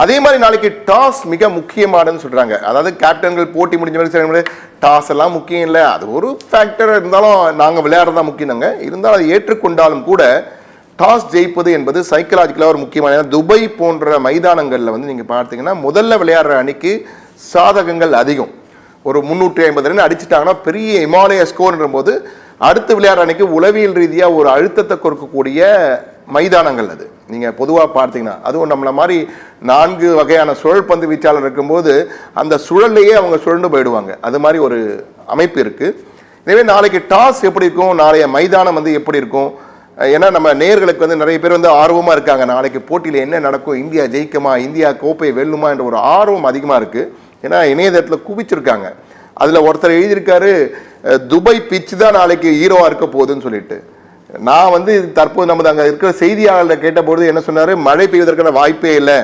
அதே மாதிரி நாளைக்கு டாஸ் மிக முக்கியமானதுன்னு சொல்றாங்க. அதாவது கேப்டன்கள் போட்டி முடிஞ்ச வரைக்கும் டாஸ் எல்லாம் முக்கியம் இல்லை, அது ஒரு ஃபேக்டர் இருந்தாலும் நாங்கள் விளையாடுறதா முக்கியம் தாங்க. இருந்தாலும் அதை ஏற்றுக்கொண்டாலும் கூட டாஸ் ஜெயிப்பது என்பது சைக்கலாஜிக்கலாக ஒரு முக்கியமான. துபாய் போன்ற மைதானங்களில் வந்து நீங்கள் பார்த்தீங்கன்னா முதல்ல விளையாடுற அணிக்கு சாதகங்கள் அதிகம். ஒரு 350 ரன் அடிச்சுட்டாங்கன்னா பெரிய இமாலய ஸ்கோர்ன்ற போது அடுத்து விளையாடுற அன்னைக்கு உளவியல் ரீதியாக ஒரு அழுத்தத்தை கொடுக்கக்கூடிய மைதானங்கள் அது. நீங்கள் பொதுவாக பார்த்தீங்கன்னா அதுவும் நம்மளை மாதிரி 4 வகையான சுழல் பந்து வீச்சாளர் இருக்கும்போது அந்த சுழல்லையே அவங்க சுழண்டு போயிடுவாங்க. அது மாதிரி ஒரு அமைப்பு இருக்குது. எனவே நாளைக்கு டாஸ் எப்படி இருக்கும், நாளைய மைதானம் வந்து எப்படி இருக்கும், ஏன்னா நம்ம நேயர்களுக்கு வந்து நிறைய பேர் வந்து ஆர்வமாக இருக்காங்க. நாளைக்கு போட்டியில் என்ன நடக்கும், இந்தியா ஜெயிக்குமா, இந்தியா கோப்பை வெல்லுமா என்ற ஒரு ஆர்வம் அதிகமாக இருக்குது. ஏன்னா இணையதளத்தில் குவிச்சிருக்காங்க. அதில் ஒருத்தர் எழுதியிருக்காரு, துபாய் பிச்சு தான் நாளைக்கு ஹீரோவாக இருக்க போகுதுன்னு சொல்லிட்டு. நான் வந்து தற்போது நமது அங்கே இருக்கிற செய்தியாளர் கேட்டபோது என்ன சொன்னார், மழை பெய்வதற்கான வாய்ப்பே இல்லை,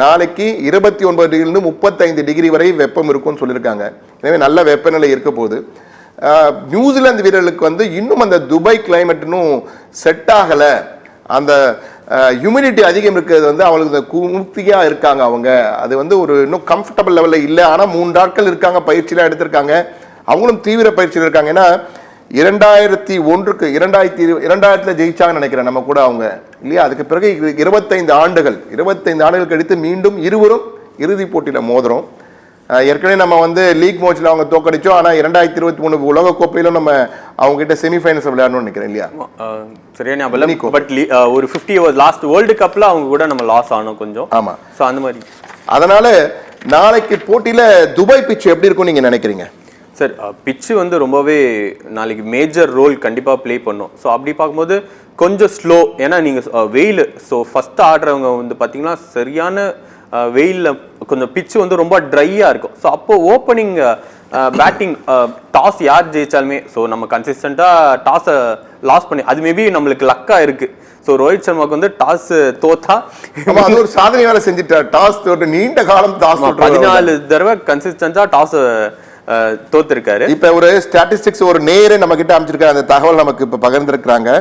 நாளைக்கு 29 டிகிரிலிருந்து 35 டிகிரி வரை வெப்பம் இருக்கும்னு சொல்லியிருக்காங்க. எனவே நல்ல வெப்பநிலை இருக்க போகுது. நியூசிலாந்து வீரர்களுக்கு வந்து இன்னும் அந்த துபாய் கிளைமேட் இன்னும் செட் ஆகலை, அந்த ஹியூமிடிட்டி அதிகம் இருக்கிறது வந்து அவங்களுக்கு குமுக்தியாக இருக்காங்க அவங்க. அது வந்து ஒரு இன்னும் கம்ஃபர்டபுள் லெவலில் இல்லை. ஆனால் 3 நாட்கள் இருக்காங்க, பயிற்சியெலாம் எடுத்திருக்காங்க, அவங்களும் தீவிர பயிற்சியில் இருக்காங்க. ஏன்னா 2000 ஜெயிச்சாங்கன்னு நினைக்கிறேன் நம்ம கூட அவங்க இல்லையா. அதுக்கு பிறகு 25 ஆண்டுகள் கழித்து மீண்டும் இருவரும் இறுதிப் போட்டியில் மோதுறோம். ஏற்கனவே நம்ம வந்து லீக் மேட்ச்ல அவங்க தோக்கடிச்சோம். ஆனால் 2023 உலக கோப்பையிலும் நம்ம அவங்க கிட்ட செமிஃபைனல்ஸ் விளையாடணும்னு நினைக்கிறேன் இல்லையா. சரியா பட் ஒரு 50 லாஸ்ட் வேர்ல்டு கப்ல அவங்க கூட நம்ம லாஸ் ஆனோம் கொஞ்சம். ஆமா, ஸோ அந்த மாதிரி. அதனால நாளைக்கு போட்டியில துபாய் பிட்ச் எப்படி இருக்கும் நீங்க நினைக்கிறீங்க? சார் பிட்ச் வந்து ரொம்பவே நாளைக்கு மேஜர் ரோல் கண்டிப்பாக ப்ளே பண்ணும். ஸோ அப்படி பார்க்கும்போது கொஞ்சம் ஸ்லோ, ஏன்னா நீங்கள் வெயில், ஸோ ஃபஸ்ட்டு ஆடுறவங்க வந்து பார்த்தீங்கன்னா சரியான வெயிலில் கொஞ்சம் பிட்ச் வந்து ரொம்ப ட்ரையாக இருக்கும். ஸோ அப்போது ஓப்பனிங் பேட்டிங் டாஸ் யார் ஜெயிச்சாலுமே, ஸோ நம்ம கன்சிஸ்டண்ட்டாக டாஸை லாஸ் பண்ணி, அது மேபி நம்மளுக்கு லக்காக இருக்குது. ஸோ ரோஹித் சர்மாவுக்கு வந்து டாஸ் தோத்தா ஒரு சாதனை வேலை செஞ்சுட்டார். டாஸ் தோற்று நீண்ட காலம் டாஸ் 14 தடவை கன்சிஸ்டன்ஸாக டாஸ் தோத்துருக்காரு. இப்போ ஒரு ஸ்டாட்டிஸ்டிக்ஸ் ஒரு நேரே நம்ம கிட்ட அமைச்சிருக்காங்க, அந்த தகவல் நமக்கு இப்போ பகிர்ந்துருக்காங்க.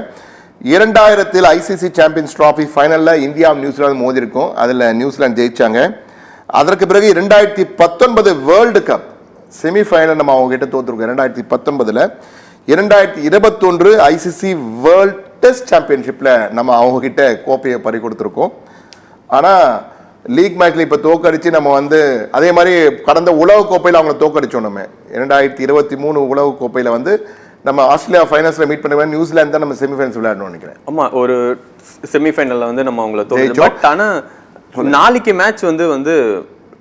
2000 ஐசிசி சாம்பியன்ஸ் டிராஃபி ஃபைனலில் இந்தியா நியூசிலாந்து மோதி இருக்கும், அதில் நியூசிலாந்து ஜெயிச்சாங்க. அதற்கு பிறகு 2019 வேர்ல்டு கப் செமிஃபைனல் நம்ம அவங்க கிட்ட தோத்துருக்கோம் 2019. 2021 ஐசிசி வேர்ல்ட் டெஸ்ட் சாம்பியன்ஷிப்பில் நம்ம அவங்க கிட்ட கோப்பையை பறி கொடுத்துருக்கோம். ஆனால் லீக் மேட்ச்ல இப்போ தோக்கடிச்சு நம்ம வந்து அதே மாதிரி கடந்த உலக கோப்பையில் அவங்கள தோக்கடிச்சோம். நம்ம 2023 உலக கோப்பையில் வந்து நம்ம ஆஸ்திரேலியா ஃபைனல்ஸ்ல மீட் பண்ண நியூசிலாந்து தான் நம்ம செமிஃபைனல்ஸ் விளையாடணும்னு நினைக்கிறேன். ஆமா, ஒரு செமிஃபைனல்ல வந்து நம்ம அவங்கள தோக்கடிச்சோம். பட் ஆனா நாளைக்கு மேட்ச் வந்து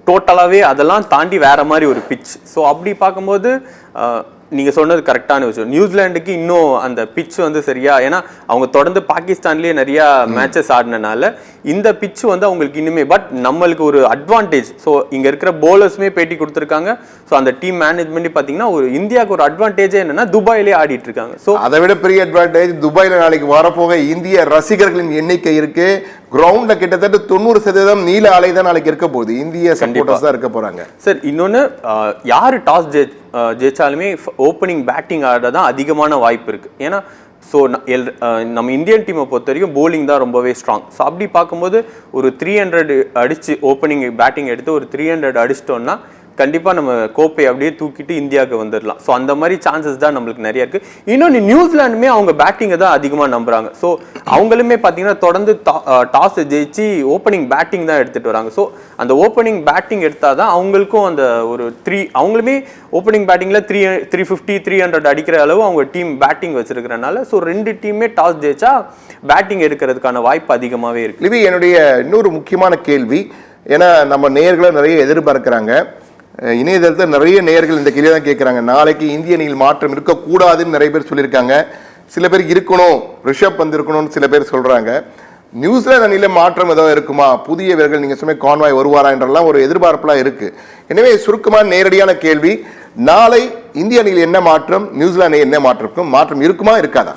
டோட்டலாவே அதெல்லாம் தாண்டி வேற மாதிரி ஒரு பிட்ச். ஸோ அப்படி பார்க்கும்போது நீங்கள் சொன்னது கரெக்டான விஷயம். நியூசிலாண்டுக்கு இன்னும் அந்த பிட்ச் வந்து சரியா, ஏன்னா அவங்க தொடர்ந்து பாகிஸ்தான்லேயே நிறையா மேட்சஸ் ஆடினால இந்த பிட்ச் வந்து அவங்களுக்கு இன்னுமே, பட் நம்மளுக்கு ஒரு அட்வான்டேஜ். ஸோ இங்கே இருக்கிற போலர்ஸுமே பேட்டி கொடுத்துருக்காங்க. ஸோ அந்த டீம் மேனேஜ்மெண்ட் பார்த்தீங்கன்னா ஒரு இந்தியாவுக்கு ஒரு அட்வான்டேஜே என்னன்னா துபாயிலே ஆடிட்டு இருக்காங்க. ஸோ அதை விட பெரிய அட்வான்டேஜ் துபாயில் நாளைக்கு வரப்போக இந்திய ரசிகர்களின் எண்ணிக்கை இருக்கு. கிரவுண்ட்ல கிட்டத்தட்ட 90% நீல அலை தான் நாளைக்கு இருக்க போகுது, இந்திய சப்போர்ட்டர்ஸ் தான் இருக்க போறாங்க. சார் இன்னொன்று, யாரு டாஸ் ஜெயிச்சாலுமே ஓப்பனிங் பேட்டிங் ஆட தான் அதிகமான வாய்ப்பு இருக்கு. ஏன்னா ஸோ நம்ம இந்தியன் டீமை பொறுத்த வரைக்கும் போலிங் தான் ரொம்பவே ஸ்ட்ராங். ஸோ அப்படி பார்க்கும்போது ஒரு 300 அடிச்சு ஓப்பனிங் பேட்டிங் எடுத்து ஒரு 300 அடிச்சிட்டோம்னா கண்டிப்பாக நம்ம கோப்பை அப்படியே தூக்கிட்டு இந்தியாவுக்கு வந்துடலாம். ஸோ அந்த மாதிரி சான்சஸ் தான் நம்மளுக்கு நிறைய இருக்குது. இன்னொன்று நியூசிலாண்டுமே அவங்க பேட்டிங்கை தான் அதிகமாக நம்புறாங்க. ஸோ அவங்களுமே பார்த்தீங்கன்னா தொடர்ந்து டாஸ் ஜெயிச்சு ஓப்பனிங் பேட்டிங் தான் எடுத்துகிட்டு வராங்க. ஸோ அந்த ஓப்பனிங் பேட்டிங் எடுத்தால் தான் அவங்களுக்கும் அந்த ஒரு அவங்களுமே ஓப்பனிங் பேட்டிங்கில் 350 300 அடிக்கிற அளவு அவங்க டீம் பேட்டிங் வச்சிருக்கிறனால ஸோ 2 டீமே டாஸ் ஜெயிச்சா பேட்டிங் எடுக்கிறதுக்கான வாய்ப்பு அதிகமாகவே இருக்குது. லிவி, என்னுடைய இன்னொரு முக்கியமான கேள்வி, ஏன்னா நம்ம நேயர்களை நிறைய எதிர்பார்க்குறாங்க, இணையதளத்தில் நிறைய நேயர்கள் இந்த கேள்வி தான் கேட்குறாங்க. நாளைக்கு இந்திய அணியில் மாற்றம் இருக்கக்கூடாதுன்னு நிறைய பேர் சொல்லியிருக்காங்க. சில பேர் இருக்கணும், ரிஷப் பந்த் இருக்கணும்னு சில பேர் சொல்கிறாங்க. நியூசிலாந்து அணியில் மாற்றம் ஏதாவது இருக்குமா, புதிய வீரர்கள் நீங்கள் சொன்ன கான்வாய் வருவாரா என்றெல்லாம் ஒரு எதிர்பார்ப்புலாம் இருக்குது. எனவே சுருக்கமாக நேரடியான கேள்வி, நாளை இந்திய அணியில் என்ன மாற்றம், நியூசிலாந்து என்ன மாற்றம் இருக்குமா இருக்காதா?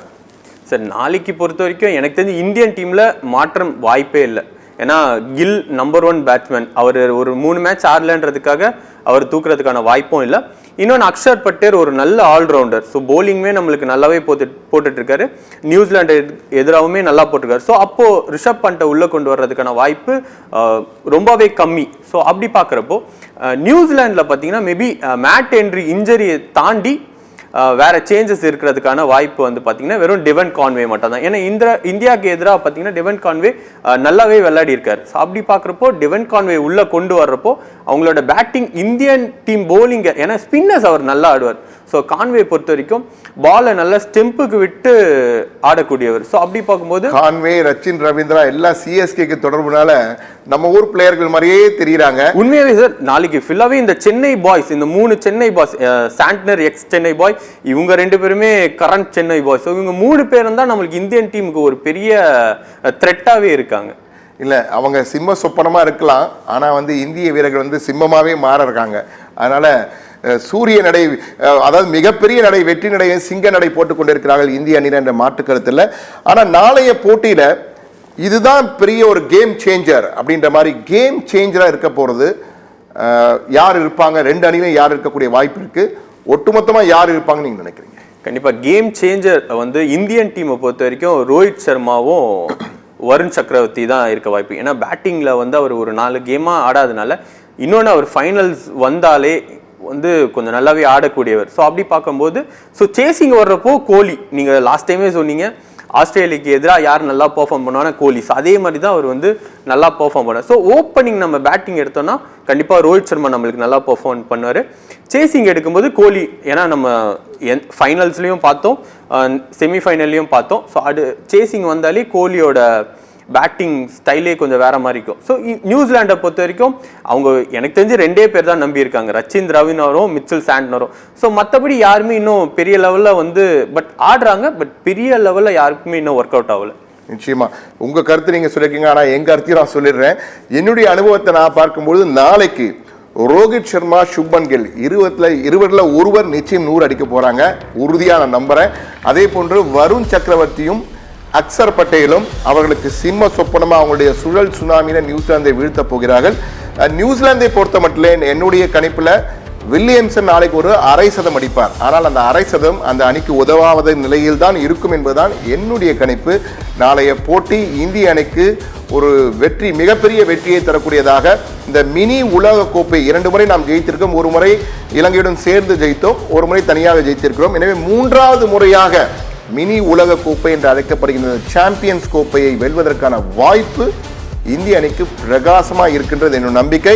சார் நாளைக்கு பொறுத்த வரைக்கும் எனக்கு தெரிஞ்சு இந்தியன் டீமில் மாற்றம் வாய்ப்பே இல்லை. ஏன்னா கில் நம்பர் 1 பேட்ஸ்மேன், அவர் ஒரு 3 மேட்ச் ஆடலன்றதுக்காக அவர் தூக்குறதுக்கான வாய்ப்பும் இல்லை. இன்னொன்று அக்ஷர் பட்டேல் ஒரு நல்ல ஆல்ரவுண்டர். ஸோ போலிங்குமே நம்மளுக்கு நல்லாவே போட்டுட்டு இருக்காரு. நியூசிலாண்டு எதிராகவுமே நல்லா போட்டிருக்காரு. ஸோ அப்போ ரிஷப் பண்ட்டை உள்ள கொண்டு வர்றதுக்கான வாய்ப்பு ரொம்பவே கம்மி. ஸோ அப்படி பார்க்குறப்போ நியூசிலாண்டில் பார்த்தீங்கன்னா மேபி மேட் ஹென்ரி இன்ஜரியை தாண்டி வேற சேஞ்சஸ் இருக்கிறதுக்கான வாய்ப்பு வந்து பார்த்தீங்கன்னா வெறும் டெவன் கான்வே மட்டும் தான். ஏன்னா இந்தியாவுக்கு எதிராக பார்த்தீங்கன்னா டெவன் கான்வே நல்லாவே விளையாடி இருக்காரு. ஸோ அப்படி பார்க்குறப்போ டெவன் கான்வே உள்ள கொண்டு வர்றப்போ அவங்களோட பேட்டிங் இந்தியன் டீம் போலிங்க, ஏன்னா ஸ்பின்னர்ஸ் அவர் நல்லா ஆடுவார். ஸோ கான்வே பொறுத்த வரைக்கும் பாலை நல்லா ஸ்டெம்புக்கு விட்டு ஆடக்கூடியவர். ஸோ அப்படி பார்க்கும்போது கான்வே, ரச்சின் ரவீந்திரா எல்லாம் சிஎஸ்கேக்கு தொடர்புனால நம்ம ஊர் பிளேயர்கள் மாதிரியே தெரியுறாங்க. உண்மையாவே சார் நாளைக்கு ஃபுல்லாவே இந்த சென்னை பாய்ஸ், இந்த 3 Chennai boys, Santner ex Chennai boy, இவங்க 2 பேருமே கரண்ட் சென்னை பாய்ஸ். இவங்க 3 பேரும் தான் நம்மளுக்கு இந்தியன் டீமுக்கு ஒரு பெரிய த்ரெட்டாவே இருக்காங்க. இல்லை, அவங்க சிம்ம சொப்பனமா இருக்கலாம், ஆனா வந்து இந்திய வீரர்கள் வந்து சிம்மமாவே மாற இருக்காங்க. அதனால சூரிய நடை, அதாவது மிகப்பெரிய நடை, வெற்றி நடையை சிங்க நடை போட்டுக் கொண்டிருக்கிறார்கள் இந்திய அணியினர் என்ற மாற்று கருத்தில். ஆனா நாளைய போட்டியில இதுதான் பெரிய ஒரு கேம் சேஞ்சர் அப்படின்ற மாதிரி கேம் சேஞ்சரா இருக்க போறது யார் இருப்பாங்க, 2 அணியிலும் யார் இருக்கக்கூடிய வாய்ப்பு இருக்கு, ஒட்டுமொத்தமா யார் இருப்பாங்கன்னு நீங்க நினைக்கிறீங்க? கண்டிப்பா கேம் சேஞ்சர் வந்து இந்தியன் டீமை பொறுத்த வரைக்கும் ரோஹித் சர்மாவும் வருண் சக்கரவர்த்தி தான் இருக்க வாய்ப்பு. ஏன்னா பேட்டிங்ல வந்து அவர் ஒரு 4 கேமா ஆடாதனால, இன்னொன்று அவர் ஃபைனல்ஸ் வந்தாலே வந்து கொஞ்சம் நல்லாவே ஆடக்கூடியவர். ஸோ அப்படி பார்க்கும்போது ஸோ சேசிங் வர்றப்போ கோலி, நீங்கள் லாஸ்ட் டைமே சொன்னீங்க ஆஸ்திரேலியாவுக்கு எதிராக யார் நல்லா பெர்ஃபார்ம் பண்ணுவாங்கன்னா கோலி. ஸோ அதே மாதிரி தான் அவர் வந்து நல்லா பெர்ஃபார்ம் பண்ணுவார். ஸோ ஓப்பனிங் நம்ம பேட்டிங் எடுத்தோம்னா கண்டிப்பாக ரோஹித் சர்மா நம்மளுக்கு நல்லா பெர்ஃபார்ம் பண்ணுவார். சேசிங் எடுக்கும்போது கோலி, ஏன்னா நம்ம ஃபைனல்ஸ்லையும் பார்த்தோம், செமிஃபைனல்லையும் பார்த்தோம். ஸோ அது சேசிங் வந்தாலே கோலியோட பேட்டிங் ஸ்டைலே கொஞ்சம் வேற மாதிரி இருக்கும். ஸோ நியூசிலாண்டை பொறுத்த வரைக்கும் அவங்க எனக்கு தெரிஞ்சு 2 பேர் தான் நம்பி இருக்காங்க, ரச்சின் ரவீந்திராவும் மிச்சல் சாண்ட்னரும். ஸோ மற்றபடி யாருமே இன்னும் பெரிய லெவலில் வந்து ஆடுறாங்க, பட் பெரிய லெவலில் யாருக்குமே இன்னும் ஒர்க் அவுட் ஆகல. நிச்சயமா உங்க கருத்து நீங்க சொல்லிருக்கீங்க, ஆனா எங்க கருத்தையும் நான் சொல்லிடுறேன். என்னுடைய அனுபவத்தை நான் பார்க்கும்போது நாளைக்கு ரோஹித் சர்மா, சுப்மன் கில் 20ல் ஒருவர் நிச்சயம் 100 அடிக்க போறாங்க, உறுதியா நான் நம்புறேன். அதே போன்று வருண் சக்கரவர்த்தியும் அக்ஷர் பட்டேலும் அவர்களுக்கு சிம்ம சொப்பனமா அவங்களுடைய சுழல் சுனாமியில நியூசிலாந்தை வீழ்த்த போகிறார்கள். நியூசிலாந்தை பொறுத்த மட்டும் என்னுடைய கணிப்புல வில்லியம்சன் நாளைக்கு ஒரு 1/2 சதம் அடிப்பார். ஆனால் அந்த 1/2 சதம் அந்த அணிக்கு உதவாத நிலையில் தான் இருக்கும் என்பதுதான் என்னுடைய கணிப்பு. நாளைய போட்டி இந்திய அணிக்கு ஒரு வெற்றி, மிகப்பெரிய வெற்றியை தரக்கூடியதாக. இந்த மினி உலக கோப்பை 2 முறை நாம் ஜெயித்திருக்கோம். ஒரு முறை இலங்கையுடன் சேர்ந்து ஜெயித்தோம், ஒரு முறை தனியாக ஜெயித்திருக்கிறோம். எனவே 3வது முறையாக மினி உலக கோப்பை என்று அழைக்கப்படுகின்ற சாம்பியன்ஸ் கோப்பையை வெல்வதற்கான வாய்ப்பு இந்திய அணிக்கு பிரகாசமாக இருக்கின்றது என்னும் நம்பிக்கை.